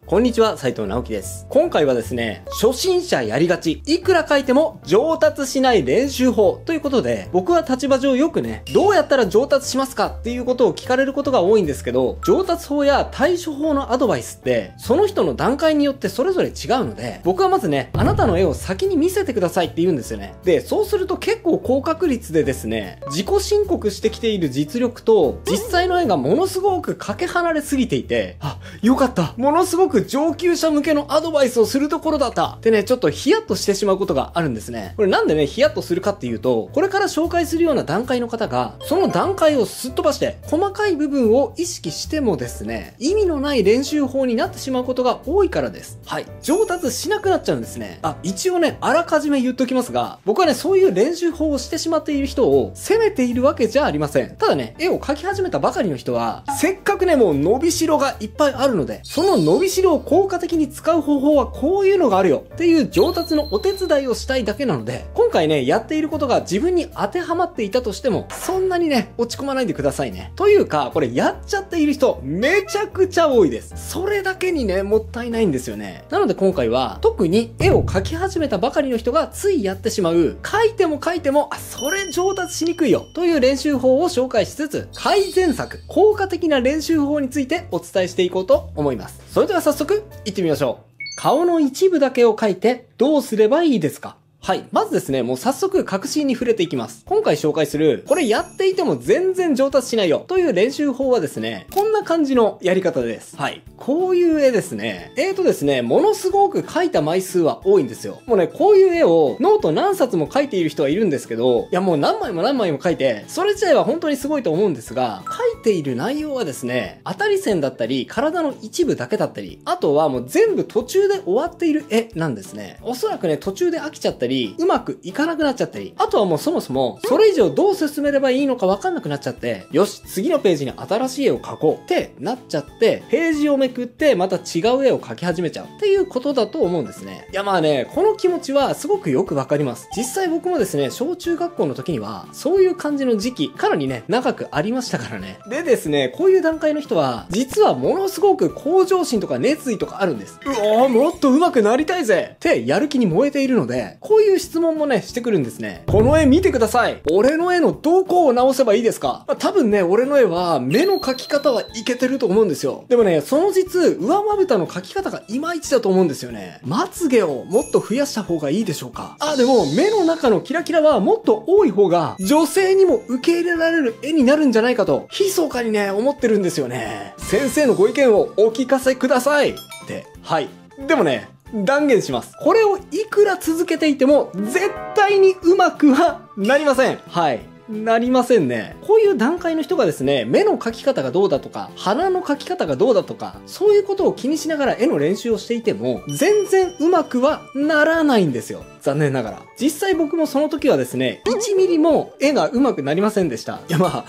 こんにちは、斉藤直樹です。今回はですね、初心者やりがち、いくら書いても上達しない練習法ということで、僕は立場上よくね、どうやったら上達しますかっていうことを聞かれることが多いんですけど、上達法や対処法のアドバイスって、その人の段階によってそれぞれ違うので、僕はまずね、あなたの絵を先に見せてくださいって言うんですよね。で、そうすると結構高確率でですね、自己申告してきている実力と、実際の絵がものすごくかけ離れすぎていて、あ、よかった。ものすごく上級者向けのアドバイスをするところだったってね、ちょっとヒヤッとしてしまうことがあるんですね。これなんでね、ヒヤッとするかっていうと、これから紹介するような段階の方が、その段階をすっ飛ばして、細かい部分を意識してもですね、意味のない練習法になってしまうことが多いからです。はい。上達しなくなっちゃうんですね。一応ね、あらかじめ言っときますが、僕はね、そういう練習法をしてしまっている人を責めているわけじゃありません。ただね、絵を描き始めたばかりの人は、せっかくね、もう伸びしろがいっぱいあるので、その伸びしろを効果的に使う方法はこういうのがあるよっていう上達のお手伝いをしたいだけなので、今回ね、やっていることが自分に当てはまっていたとしても、そんなにね、落ち込まないでくださいね。というか、これやっちゃっている人、めちゃくちゃ多いです。それだけにね、もったいないんですよね。なので今回は、特に絵を描き始めたばかりの人がついやってしまう、描いても描いても、それ上達しにくいよという練習法を紹介しつつ、改善策、効果的な練習法についてお伝えしていこうと思います。それでは早速、行ってみましょう。顔の一部だけを描いてどうすればいいですか？はい。まずですね、もう早速確信に触れていきます。今回紹介する、これやっていても全然上達しないよという練習法はですね、こんな感じのやり方です。はい。こういう絵ですね。ですね、ものすごく描いた枚数は多いんですよ。もうね、こういう絵をノート何冊も描いている人はいるんですけど、いやもう何枚も何枚も描いて、それ自体は本当にすごいと思うんですが、描いている内容はですね、当たり線だったり、体の一部だけだったり、あとはもう全部途中で終わっている絵なんですね。おそらくね、途中で飽きちゃったり、うまくいかなくなっちゃったり、あとはもうそもそも、それ以上どう進めればいいのかわかんなくなっちゃって、よし、次のページに新しい絵を描こうってなっちゃって、ページをめくってまた違う絵を描き始めちゃうっていうことだと思うんですね。いやまあね、この気持ちはすごくよくわかります。実際僕もですね、小中学校の時には、そういう感じの時期、かなりね、長くありましたからね。でですね、こういう段階の人は、実はものすごく向上心とか熱意とかあるんです。もっと上手くなりたいぜってやる気に燃えているので、こういう質問もね、してくるんですね。この絵見てください。俺の絵のどこを直せばいいですか？多分ね、俺の絵は目の描き方はいけてると思うんですよ。でもね、その実、上まぶたの描き方がいまいちだと思うんですよね。まつげをもっと増やした方がいいでしょうか？でも目の中のキラキラはもっと多い方が女性にも受け入れられる絵になるんじゃないかと、密かにね、思ってるんですよね。先生のご意見をお聞かせくださいって。はい。でもね、断言します。これをいくら続けていても絶対にうまくはなりません。はい。なりませんね。こういう段階の人がですね、目の描き方がどうだとか、鼻の描き方がどうだとか、そういうことを気にしながら絵の練習をしていても、全然うまくはならないんですよ。残念ながら。実際僕もその時はですね、1ミリも絵がうまくなりませんでした。いやまあ、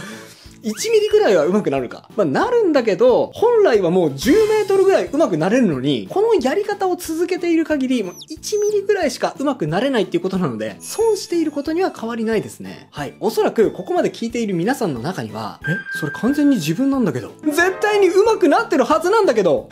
1ミリぐらいは上手くなるか。なるんだけど、本来はもう10メートルぐらい上手くなれるのに、このやり方を続けている限り、もう1ミリぐらいしか上手くなれないっていうことなので、損していることには変わりないですね。はい。おそらく、ここまで聞いている皆さんの中には、それ完全に自分なんだけど。絶対に上手くなってるはずなんだけど。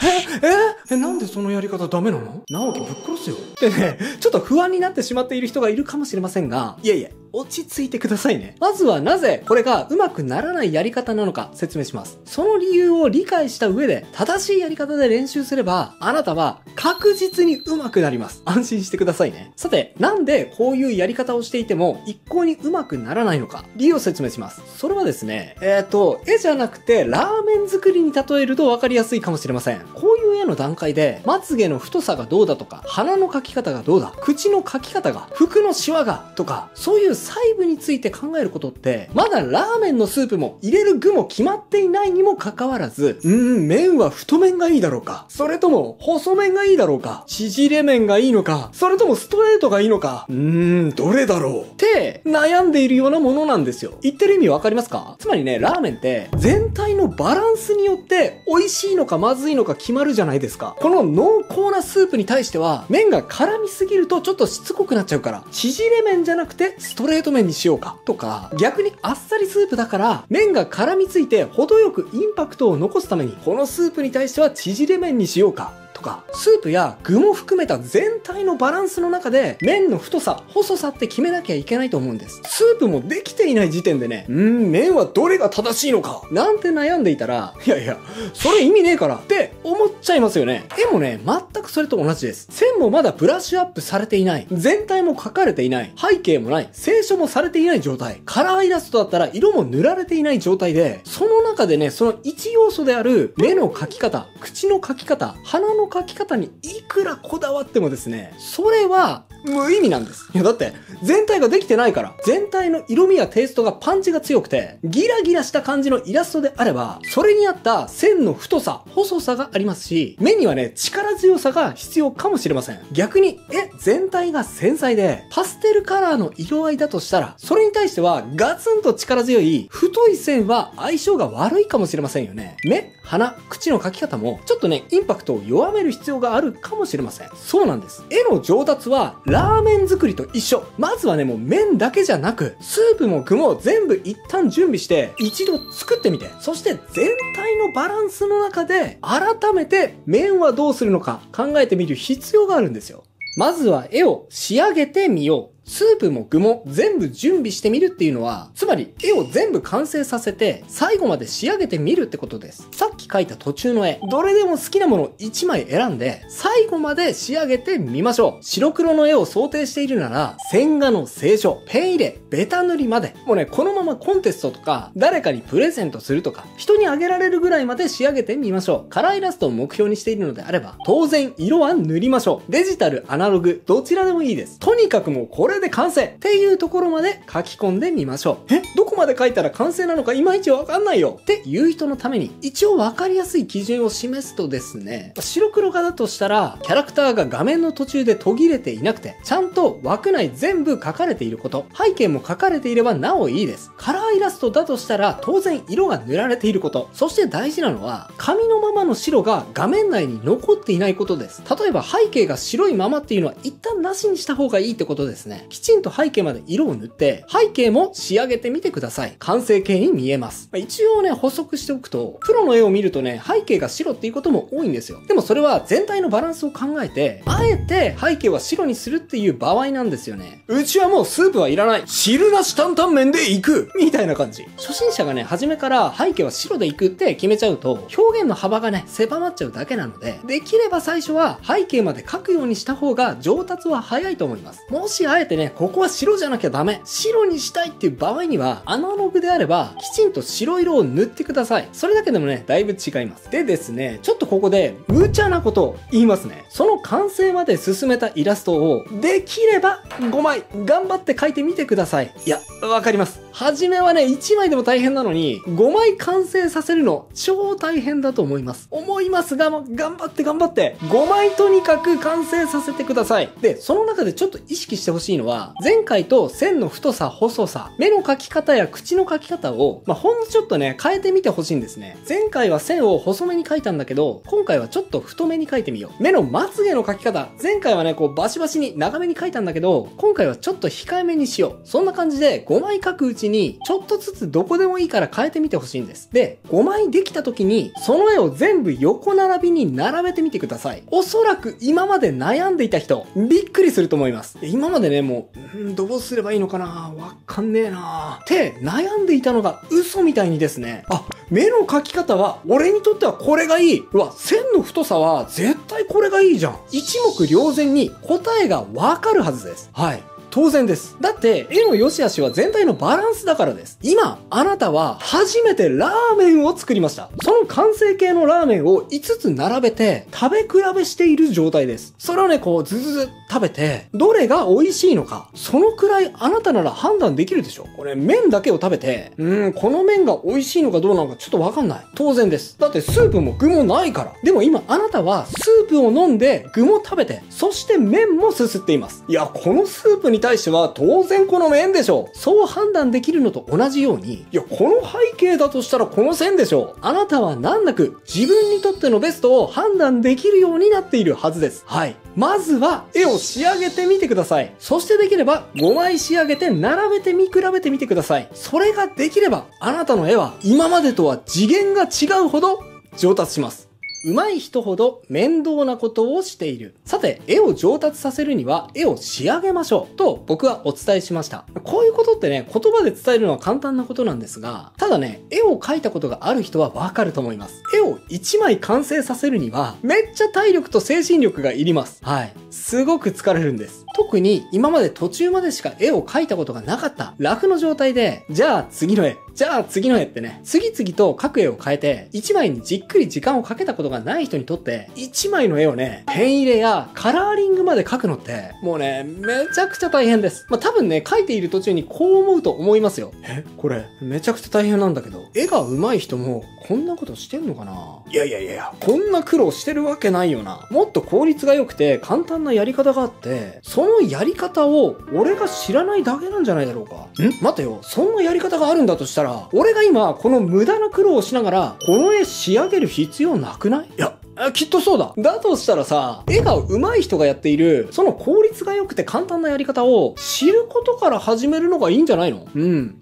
なんでそのやり方ダメなの？直樹ぶっ殺すよ。ってね、ちょっと不安になってしまっている人がいるかもしれませんが、いや、落ち着いてくださいね。まずはなぜこれがうまくならないやり方なのか説明します。その理由を理解した上で正しいやり方で練習すればあなたは確実にうまくなります。安心してくださいね。さて、なんでこういうやり方をしていても一向にうまくならないのか理由を説明します。それはですね、絵じゃなくてラーメン作りに例えると分かりやすいかもしれません。こういう絵の段階でまつげの太さがどうだとか、鼻の描き方がどうだ、口の描き方が、服のシワがとか、そういう細部について考えることって、まだラーメンのスープも入れる具も決まっていないにもかかわらず、麺は太麺がいいだろうか、それとも細麺がいいだろうか、縮れ麺がいいのか、それともストレートがいいのか、どれだろうって悩んでいるようなものなんですよ。言ってる意味わかりますか？つまりね、ラーメンって全体のバランスによって美味しいのかまずいのか決まるじゃないですか。この濃厚なスープに対しては、麺が絡みすぎるとちょっとしつこくなっちゃうから、縮れ麺じゃなくてストレート麺にしようかとか、逆にあっさりスープだから麺が絡みついて程よくインパクトを残すためにこのスープに対しては縮れ麺にしようかとか、スープや具も含めた全体のバランスの中で、麺の太さ、細さって決めなきゃいけないと思うんです。スープもできていない時点でね、麺はどれが正しいのか、なんて悩んでいたら、いやいや、それ意味ねえからって思っちゃいますよね。絵もね、全くそれと同じです。線もまだブラッシュアップされていない。全体も描かれていない。背景もない。清書もされていない状態。カラーイラストだったら色も塗られていない状態で、その中でね、その一要素である目の描き方、口の描き方、鼻の描き方にいくらこだわってもですね、それは無意味なんです。いやだって全体ができてないから。全体の色味やテイストがパンチが強くてギラギラした感じのイラストであれば、それに合った線の太さ、細さがありますし、目にはね、力強さが必要かもしれません。逆に絵全体が繊細でパステルカラーの色合いだとしたら、それに対してはガツンと力強い太い線は相性が悪いかもしれませんよね。目、鼻、口の描き方もちょっとね、インパクトを弱める必要があるかもしれません。そうなんです。絵の上達はラーメン作りと一緒。まずはね、もう麺だけじゃなく、スープも具も全部一旦準備して一度作ってみて、そして全体のバランスの中で改めて麺はどうするのか考えてみる必要があるんですよ。まずは絵を仕上げてみよう。スープも具も全部準備してみるっていうのは、つまり絵を全部完成させて最後まで仕上げてみるってことです。さっき描いた途中の絵、どれでも好きなものを1枚選んで最後まで仕上げてみましょう。白黒の絵を想定しているなら、線画の清書、ペン入れ、ベタ塗りまで、もうね、このままコンテストとか誰かにプレゼントするとか人にあげられるぐらいまで仕上げてみましょう。カラーイラストを目標にしているのであれば、当然色は塗りましょう。デジタル、アナログ、どちらでもいいです。とにかくもうこれで完成っていうところまで書き込んでみましょう。どこまで書いたら完成なのかいまいちわかんないよっていう人のために、一応わかりやすい基準を示すとですね、白黒画だとしたら、キャラクターが画面の途中で途切れていなくて、ちゃんと枠内全部書かれていること、背景も書かれていればなおいいです。カラーイラストだとしたら、当然色が塗られていること、そして大事なのは、紙のままの白が画面内に残っていないことです。例えば背景が白いままっていうのは一旦なしにした方がいいってことですね。きちんと背景まで色を塗って、背景も仕上げてみてください。完成形に見えます。一応ね、補足しておくと、プロの絵を見るとね、背景が白っていうことも多いんですよ。でもそれは全体のバランスを考えて、あえて背景は白にするっていう場合なんですよね。うちはもうスープはいらない。汁なし担々麺でいくみたいな感じ。初心者がね、初めから背景は白でいくって決めちゃうと、表現の幅がね、狭まっちゃうだけなので、できれば最初は背景まで描くようにした方が上達は早いと思います。もしあえてね、ここは白じゃなきゃダメ、白にしたいっていう場合には、アナログであればきちんと白色を塗ってください。それだけでもね、だいぶ違います。でですね、ちょっとここで無茶なことを言いますね。その完成まで進めたイラストをできれば5枚頑張って描いてみてください。いや、わかります。初めはね、1枚でも大変なのに5枚完成させるの超大変だと思いますが、頑張って5枚とにかく完成させてください。で、その中でちょっと意識してほしいのは、前回と線の太さ、細さ、目の描き方や口の描き方を、ほんのちょっとね、変えてみてほしいんですね。前回は線を細めに描いたんだけど、今回はちょっと太めに描いてみよう。目のまつげの描き方、前回はね、こうバシバシに長めに描いたんだけど、今回はちょっと控えめにしよう。そんな感じで5枚描くうちに、ちょっとずつどこでもいいから変えてみてほしいんです。で、5枚できた時に、その絵を全部横並びに並べてみてください。おそらく今まで悩んでいた人、びっくりすると思います。今までね、もう、どうすればいいのかな、わかんねえなって悩んでいたのが嘘みたいにですね、目の描き方は俺にとってはこれがいい。線の太さは絶対これがいいじゃん。一目瞭然に答えがわかるはずです。はい。当然です。だって、絵の良し悪しは全体のバランスだからです。今、あなたは初めてラーメンを作りました。その完成形のラーメンを5つ並べて食べ比べしている状態です。それをね、こう、ずず食べて、どれが美味しいのか、そのくらいあなたなら判断できるでしょ。これ、麺だけを食べて、この麺が美味しいのかどうなのかちょっとわかんない。当然です。だってスープも具もないから。でも今、あなたはスープを飲んで、具も食べて、そして麺もすすっています。いや、このスープに対しては当然この麺でしょう。そう判断できるのと同じように、いや、この背景だとしたらこの線でしょう。あなたは難なく自分にとってのベストを判断できるようになっているはずです。はい。まずは絵を仕上げてみてください。そしてできれば5枚仕上げて並べて見比べてみてください。それができればあなたの絵は今までとは次元が違うほど上達します。上手い人ほど面倒なことをしている。さて、絵を上達させるには絵を仕上げましょうと僕はお伝えしました。こういうことってね、言葉で伝えるのは簡単なことなんですが、ただね、絵を描いたことがある人はわかると思います。絵を1枚完成させるにはめっちゃ体力と精神力がいります。はい。すごく疲れるんです。特に今まで途中までしか絵を描いたことがなかったラフの状態で、じゃあ次の絵、じゃあ次の絵ってね、次々と描く絵を変えて、1枚にじっくり時間をかけたことがない人にとって、1枚の絵をね、ペン入れやカラーリングまで描くのって、もうね、めちゃくちゃ大変です。多分ね、描いている途中にこう思うと思いますよ。これ、めちゃくちゃ大変なんだけど、絵が上手い人も、こんなことしてんのかな？いや、こんな苦労してるわけないよな。もっと効率が良くて簡単なやり方があって、そのやり方を俺が知らないだけなんじゃないだろうか。待てよ、そんなやり方があるんだとしたら、俺が今この無駄な苦労をしながら、この絵仕上げる必要なくない？いや、きっとそうだ。だとしたらさ、絵が上手い人がやっている、その効率が良くて簡単なやり方を知ることから始めるのがいいんじゃないの？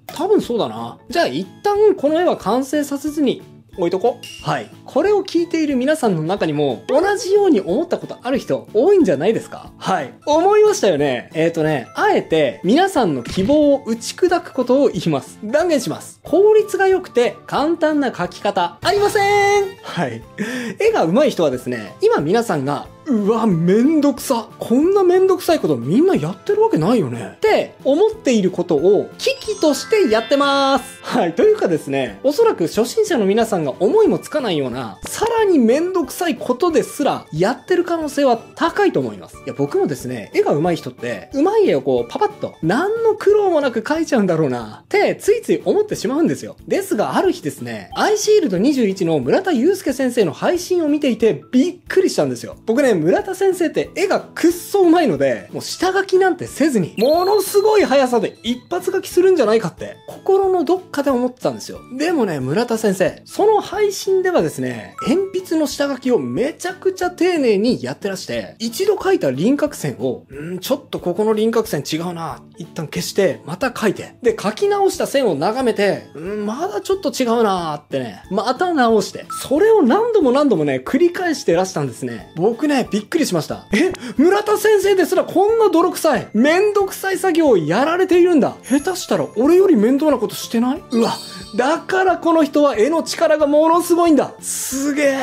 多分そうだな。じゃあ一旦この絵は完成させずに、置いとこ。はい。これを聞いている皆さんの中にも同じように思ったことある人多いんじゃないですか？はい。思いましたよね。あえて皆さんの希望を打ち砕くことを言います。断言します。効率が良くて簡単な描き方ありません。はい。絵が上手い人はですね、今皆さんがうわ、めんどくさ。こんなめんどくさいことみんなやってるわけないよね。って思っていることを危機としてやってます。はい。というかですね、おそらく初心者の皆さんが思いもつかないような、さらにめんどくさいことですらやってる可能性は高いと思います。いや、僕もですね、絵が上手い人って、上手い絵をこうパパッと、何の苦労もなく描いちゃうんだろうな、ってついつい思ってしまうんですよ。ですが、ある日ですね、アイシールド21の村田祐介先生の配信を見ていてびっくりしたんですよ。僕ね、村田先生って絵がくっそ上手いので、もう下書きなんてせずに、ものすごい速さで一発書きするんじゃないかって、心のどっかで思ってたんですよ。でもね、村田先生、その配信ではですね、鉛筆の下書きをめちゃくちゃ丁寧にやってらして、一度書いた輪郭線を、ちょっとここの輪郭線違うな、一旦消して、また書いて、で、書き直した線を眺めて、まだちょっと違うなーってね、また直して、それを何度もね、繰り返してらしたんですね。僕ね、びっくりしました。村田先生ですらこんな泥臭い、めんどくさい作業をやられているんだ。下手したら俺より面倒なことしてない？うわ、だからこの人は絵の力がものすごいんだ。すげー。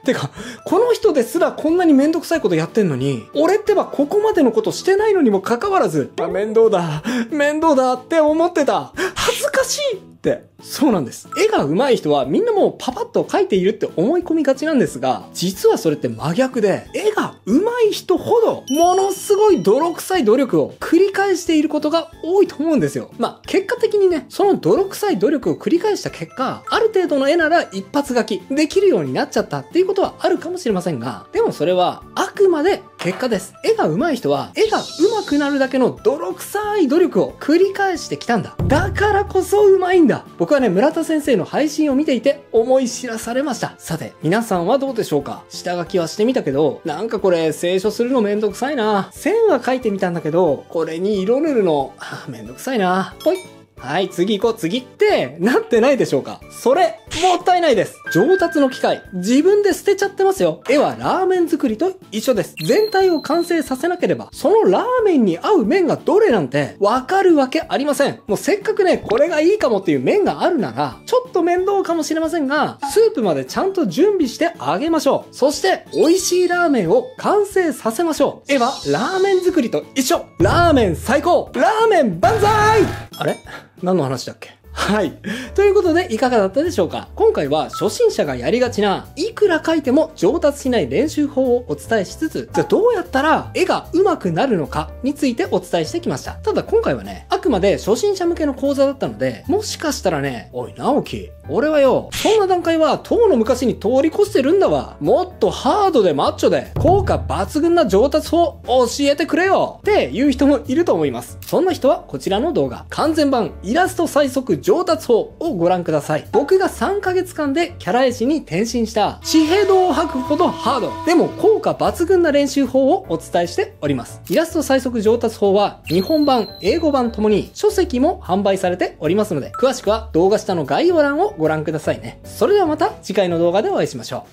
てか、この人ですらこんなにめんどくさいことやってんのに、俺ってばここまでのことしてないのにもかかわらず、面倒だって思ってた。恥ずかしいって。そうなんです。絵が上手い人はみんなもうパパッと描いているって思い込みがちなんですが、実はそれって真逆で、絵が上手い人ほどものすごい泥臭い努力を繰り返していることが多いと思うんですよ。結果的にね、その泥臭い努力を繰り返した結果、ある程度の絵なら一発描きできるようになっちゃったっていうことはあるかもしれませんが、でもそれはあくまで結果です。絵が上手い人は絵が上手くなるだけの泥臭い努力を繰り返してきたんだ。だからこそ上手いんだ。僕はね、村田先生の配信を見ていて思い知らされました。さて、皆さんはどうでしょうか？下書きはしてみたけど、なんかこれ清書するのめんどくさいな。線は描いてみたんだけど、これに色塗るの、めんどくさいな。ぽい。はい、次行こう、次ってなってないでしょうか？それ、もったいないです。上達の機会、自分で捨てちゃってますよ。絵はラーメン作りと一緒です。全体を完成させなければ、そのラーメンに合う麺がどれなんてわかるわけありません。もうせっかくね、これがいいかもっていう麺があるなら、ちょっと面倒かもしれませんが、スープまでちゃんと準備してあげましょう。そして、美味しいラーメンを完成させましょう。絵はラーメン作りと一緒。ラーメン最高！ラーメン万歳！あれ？何の話だっけ？はい。ということで、いかがだったでしょうか？今回は初心者がやりがちな、いくら描いても上達しない練習法をお伝えしつつ、じゃあどうやったら絵が上手くなるのかについてお伝えしてきました。ただ今回はね、あくまで初心者向けの講座だったので、もしかしたらね、おい、直樹、俺はよ、そんな段階は遠の昔に通り越してるんだわ。もっとハードでマッチョで、効果抜群な上達法教えてくれよっていう人もいると思います。そんな人はこちらの動画、完全版イラスト最速上達法をご覧ください。僕が3ヶ月間でキャラ絵師に転身した血ヘドを吐くほどハードでも効果抜群な練習法をお伝えしております。イラスト最速上達法は日本版、英語版ともに書籍も販売されておりますので、詳しくは動画下の概要欄をご覧くださいね。それではまた次回の動画でお会いしましょ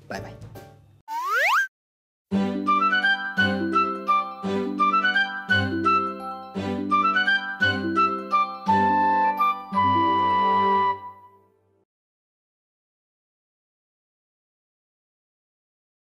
う。バイバイ。